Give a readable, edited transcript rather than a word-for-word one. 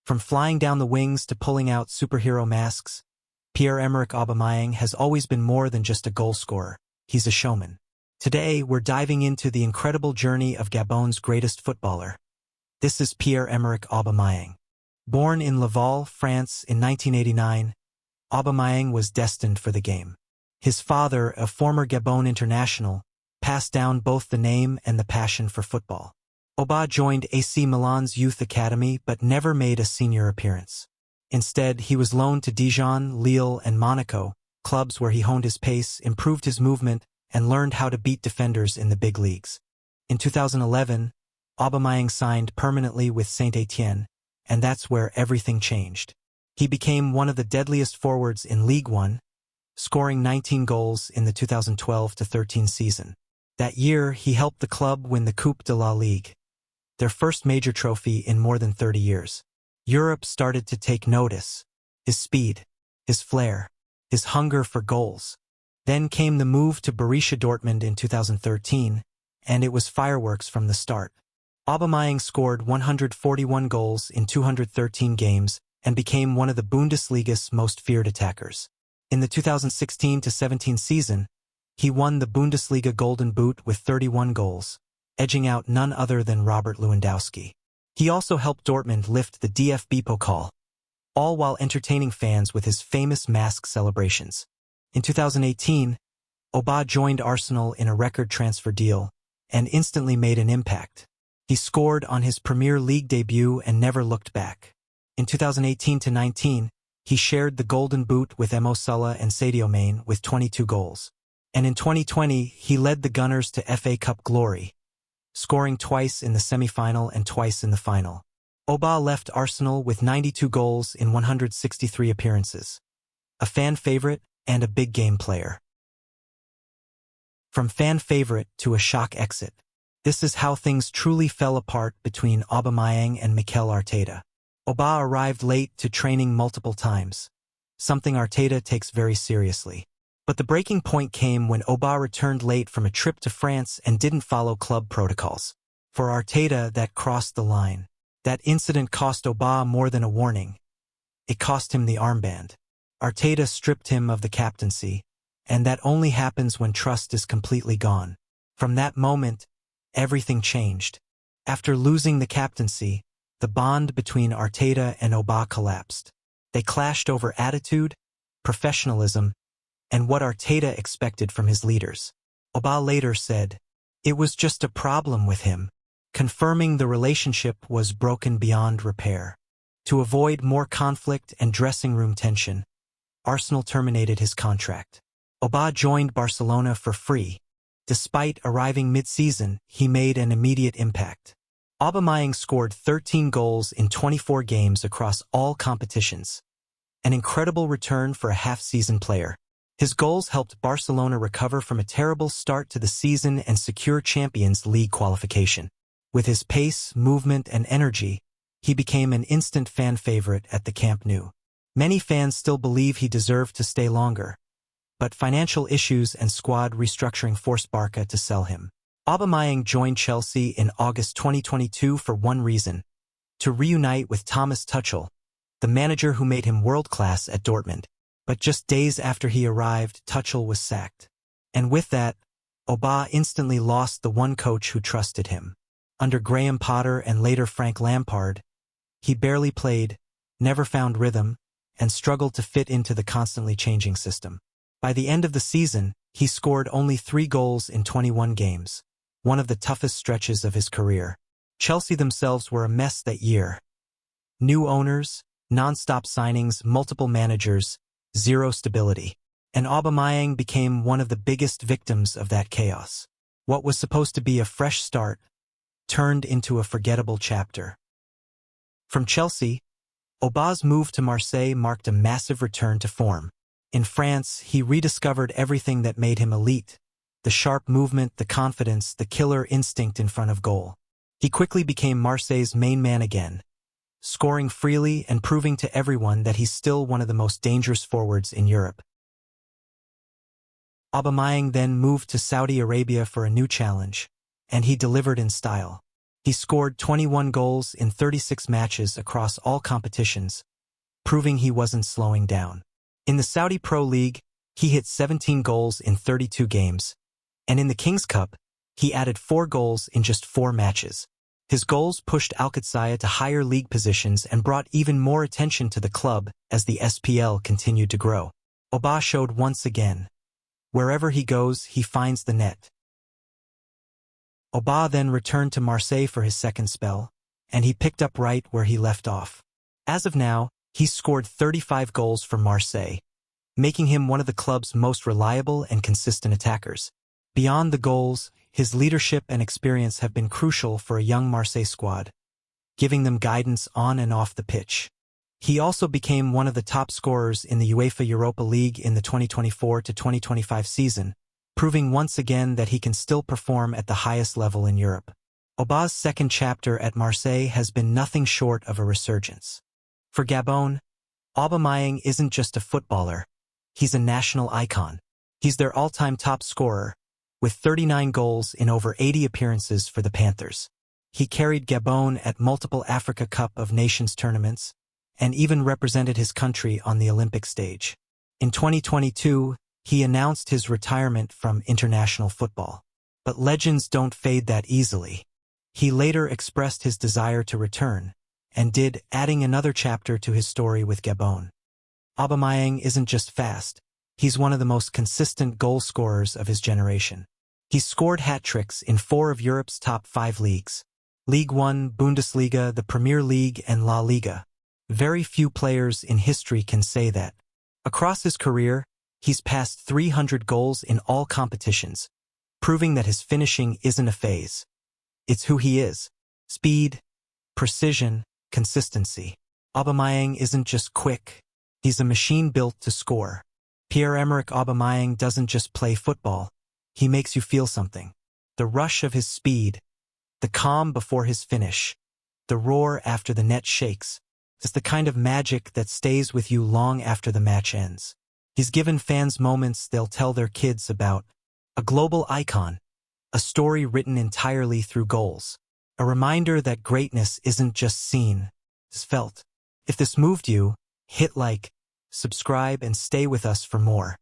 From flying down the wings to pulling out superhero masks, Pierre-Emerick Aubameyang has always been more than just a goal scorer. He's a showman. Today, we're diving into the incredible journey of Gabon's greatest footballer. This is Pierre-Emerick Aubameyang. Born in Laval, France in 1989, Aubameyang was destined for the game. His father, a former Gabon international, passed down both the name and the passion for football. Aubameyang joined AC Milan's youth academy but never made a senior appearance. Instead, he was loaned to Dijon, Lille, and Monaco, clubs where he honed his pace, improved his movement, and learned how to beat defenders in the big leagues. In 2011, Aubameyang signed permanently with Saint-Étienne, and that's where everything changed. He became one of the deadliest forwards in Ligue 1, scoring 19 goals in the 2012-13 season. That year, he helped the club win the Coupe de la Ligue, their first major trophy in more than 30 years. Europe started to take notice. His speed, his flair, his hunger for goals. Then came the move to Borussia Dortmund in 2013, and it was fireworks from the start. Aubameyang scored 141 goals in 213 games and became one of the Bundesliga's most feared attackers. In the 2016-17 season, he won the Bundesliga Golden Boot with 31 goals, edging out none other than Robert Lewandowski. He also helped Dortmund lift the DFB Pokal, all while entertaining fans with his famous mask celebrations. In 2018, Aubameyang joined Arsenal in a record transfer deal and instantly made an impact. He scored on his Premier League debut and never looked back. In 2018-19, he shared the Golden Boot with Mo Salah and Sadio Mane with 22 goals. And in 2020, he led the Gunners to FA Cup glory, scoring twice in the semi-final and twice in the final. Aubameyang left Arsenal with 92 goals in 163 appearances. A fan favorite and a big game player. From fan favorite to a shock exit. This is how things truly fell apart between Aubameyang and Mikel Arteta. Aubameyang arrived late to training multiple times, something Arteta takes very seriously. But the breaking point came when Aubameyang returned late from a trip to France and didn't follow club protocols. For Arteta, that crossed the line. That incident cost Aubameyang more than a warning. It cost him the armband. Arteta stripped him of the captaincy, and that only happens when trust is completely gone. From that moment, everything changed. After losing the captaincy, the bond between Arteta and Aubameyang collapsed. They clashed over attitude, professionalism, and what Arteta expected from his leaders. Aubameyang later said, "It was just a problem with him," confirming the relationship was broken beyond repair. To avoid more conflict and dressing room tension, Arsenal terminated his contract. Aubameyang joined Barcelona for free. Despite arriving mid-season, he made an immediate impact. Aubameyang scored 13 goals in 24 games across all competitions, an incredible return for a half-season player. His goals helped Barcelona recover from a terrible start to the season and secure Champions League qualification. With his pace, movement, and energy, he became an instant fan favorite at the Camp Nou. Many fans still believe he deserved to stay longer, but financial issues and squad restructuring forced Barca to sell him. Aubameyang joined Chelsea in August 2022 for one reason: to reunite with Thomas Tuchel, the manager who made him world-class at Dortmund. But just days after he arrived, Tuchel was sacked. And with that, Aubameyang instantly lost the one coach who trusted him. Under Graham Potter and later Frank Lampard, he barely played, never found rhythm, and struggled to fit into the constantly changing system. By the end of the season, he scored only 3 goals in 21 games, one of the toughest stretches of his career. Chelsea themselves were a mess that year. New owners, non-stop signings, multiple managers, zero stability. And Aubameyang became one of the biggest victims of that chaos. What was supposed to be a fresh start turned into a forgettable chapter. From Chelsea, Aubameyang's move to Marseille marked a massive return to form. In France, he rediscovered everything that made him elite: the sharp movement, the confidence, the killer instinct in front of goal. He quickly became Marseille's main man again, scoring freely and proving to everyone that he's still one of the most dangerous forwards in Europe. Aubameyang then moved to Saudi Arabia for a new challenge, and he delivered in style. He scored 21 goals in 36 matches across all competitions, proving he wasn't slowing down. In the Saudi Pro League, he hit 17 goals in 32 games, and in the Kings Cup, he added 4 goals in just 4 matches. His goals pushed Al-Qadsiya to higher league positions and brought even more attention to the club as the SPL continued to grow. Aubameyang showed once again. Wherever he goes, he finds the net. Aubameyang then returned to Marseille for his second spell, and he picked up right where he left off. As of now, he's scored 35 goals for Marseille, making him one of the club's most reliable and consistent attackers. Beyond the goals, his leadership and experience have been crucial for a young Marseille squad, giving them guidance on and off the pitch. He also became one of the top scorers in the UEFA Europa League in the 2024-2025 season, proving once again that he can still perform at the highest level in Europe. Aubameyang's second chapter at Marseille has been nothing short of a resurgence. For Gabon, Aubameyang isn't just a footballer, he's a national icon. He's their all-time top scorer, with 39 goals in over 80 appearances for the Panthers. He carried Gabon at multiple Africa Cup of Nations tournaments, and even represented his country on the Olympic stage. In 2022, he announced his retirement from international football. But legends don't fade that easily. He later expressed his desire to return, and did, adding another chapter to his story with Gabon. Aubameyang isn't just fast, he's one of the most consistent goal scorers of his generation. He's scored hat-tricks in 4 of Europe's top 5 leagues: Ligue 1, Bundesliga, the Premier League, and La Liga. Very few players in history can say that. Across his career, he's passed 300 goals in all competitions, proving that his finishing isn't a phase. It's who he is. Speed, precision, consistency. Aubameyang isn't just quick, he's a machine built to score. Pierre-Emerick Aubameyang doesn't just play football, he makes you feel something. The rush of his speed, the calm before his finish, the roar after the net shakes. It's the kind of magic that stays with you long after the match ends. He's given fans moments they'll tell their kids about. A global icon, a story written entirely through goals. A reminder that greatness isn't just seen, it's felt. If this moved you, hit like, subscribe, and stay with us for more.